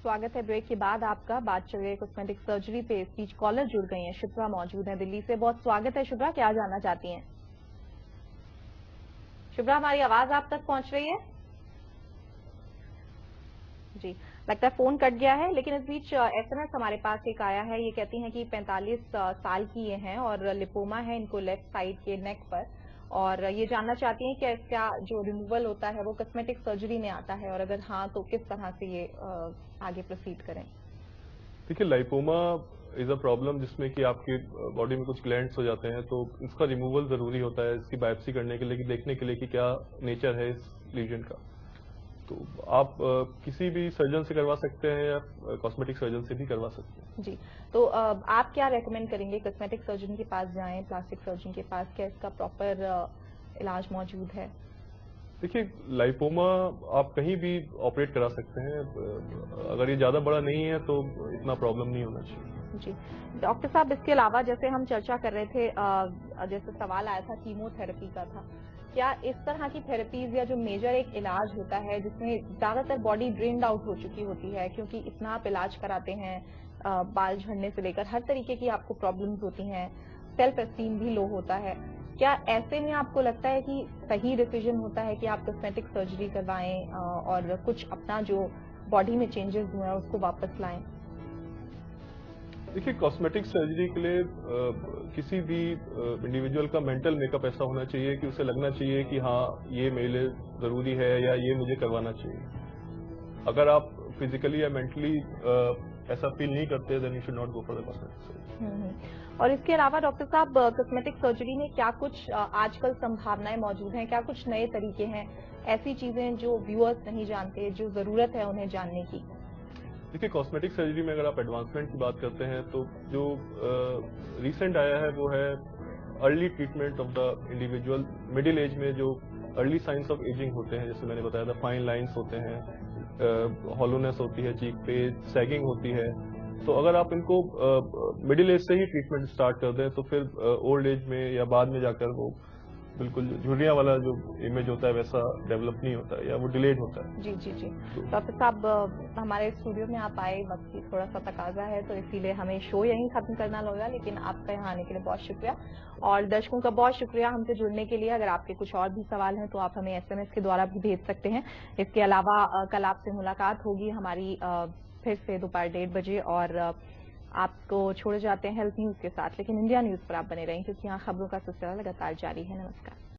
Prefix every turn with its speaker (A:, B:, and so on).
A: स्वागत है ब्रेक के बाद आपका। बात चल रही है कॉस्मेटिक सर्जरी पे। इस बीच कॉलर जुड़ गई हैं। शिप्रा मौजूद है दिल्ली से। बहुत स्वागत है शिप्रा, क्या जानना चाहती हैं? शिप्रा, हमारी आवाज आप तक पहुंच रही है? जी, लगता है फोन कट गया है। लेकिन इस बीच एसएमएस हमारे पास एक आया है। ये कहती हैं कि 45 साल की ये हैं और लिपोमा है इनको लेफ्ट साइड के नेक पर, और ये जानना चाहती हैं कि इसका जो रिमूवल होता है वो कॉस्मेटिक सर्जरी में आता है, और अगर हाँ तो किस तरह से ये आगे प्रोसीड करें।
B: देखिए, लाइपोमा इज अ प्रॉब्लम जिसमें कि आपकी बॉडी में कुछ ग्लैंड्स हो जाते हैं, तो इसका रिमूवल जरूरी होता है इसकी बायोप्सी करने के लिए, कि देखने के लिए कि क्या नेचर है इस लीजन का। तो आप किसी भी सर्जन से करवा सकते हैं या कॉस्मेटिक सर्जन से भी करवा सकते हैं।
A: जी, तो आप क्या रेकमेंड करेंगे? कॉस्मेटिक सर्जन के पास जाएं, प्लास्टिक सर्जन के पास? क्या इसका प्रॉपर इलाज मौजूद है?
B: देखिए, लाइपोमा आप कहीं भी ऑपरेट करा सकते हैं। अगर ये ज्यादा बड़ा नहीं है तो इतना प्रॉब्लम नहीं होना चाहिए।
A: जी, डॉक्टर साहब, इसके अलावा जैसे हम चर्चा कर रहे थे, जैसे सवाल आया था कीमोथेरेपी का था, क्या इस तरह की थेरेपीज या जो मेजर एक इलाज होता है जिसमें ज्यादातर बॉडी ड्रेन्ड आउट हो चुकी होती है, क्योंकि इतना आप इलाज कराते हैं, बाल झड़ने से लेकर हर तरीके की आपको प्रॉब्लम्स होती हैं, सेल्फ एस्टीम भी लो होता है, क्या ऐसे में आपको लगता है कि सही डिसीजन होता है कि आप कॉस्मेटिक सर्जरी करवाएं और कुछ अपना जो बॉडी में चेंजेस हुए हैं उसको वापस लाएं?
B: देखिए, कॉस्मेटिक सर्जरी के लिए किसी भी इंडिविजुअल का मेंटल मेकअप ऐसा होना चाहिए कि उसे लगना चाहिए कि हाँ, ये मेरे लिए जरूरी है या ये मुझे करवाना चाहिए। अगर आप फिजिकली या मेंटली ऐसा फील नहीं करते, then you should not go for the cosmetic surgery.
A: और इसके अलावा डॉक्टर साहब, कॉस्मेटिक सर्जरी में क्या कुछ आजकल संभावनाएं मौजूद हैं? क्या कुछ नए तरीके हैं, ऐसी चीजें जो व्यूअर्स नहीं जानते, जो जरूरत है उन्हें जानने की?
B: देखिए, कॉस्मेटिक सर्जरी में अगर आप एडवांसमेंट की बात करते हैं तो जो रिसेंट आया है वो है early treatment of the individual. Middle age में जो अर्ली साइंस ऑफ एजिंग होते हैं, जैसे मैंने बताया था, फाइन लाइंस होते हैं, हॉलोनेस होती है चीक पे, सैगिंग होती है। तो अगर आप इनको मिडिल एज से ही ट्रीटमेंट स्टार्ट कर दें तो फिर ओल्ड एज में या बाद में जाकर वो बिल्कुल झुर्रियां वाला जो इमेज होता है वैसा डेवलप नहीं होता है, या वो डिलेड होता है।
A: जी जी जी, डॉक्टर साहब, हमारे स्टूडियो में आप आए, वक्त की थोड़ा सा तकाजा है, तो इसीलिए हमें शो यहीं खत्म करना होगा, लेकिन आपका यहाँ आने के लिए बहुत शुक्रिया, और दर्शकों का बहुत शुक्रिया हमसे जुड़ने के लिए। अगर आपके कुछ और भी सवाल हैं तो आप हमें एसएमएस के द्वारा भी भेज सकते हैं। इसके अलावा कल आपसे मुलाकात होगी हमारी फिर से दोपहर 1:30 बजे, और आपको छोड़े जाते हैं हेल्थ न्यूज के साथ, लेकिन इंडिया न्यूज पर आप बने रहें, क्योंकि यहाँ खबरों का सिलसिला लगातार जारी है। नमस्कार।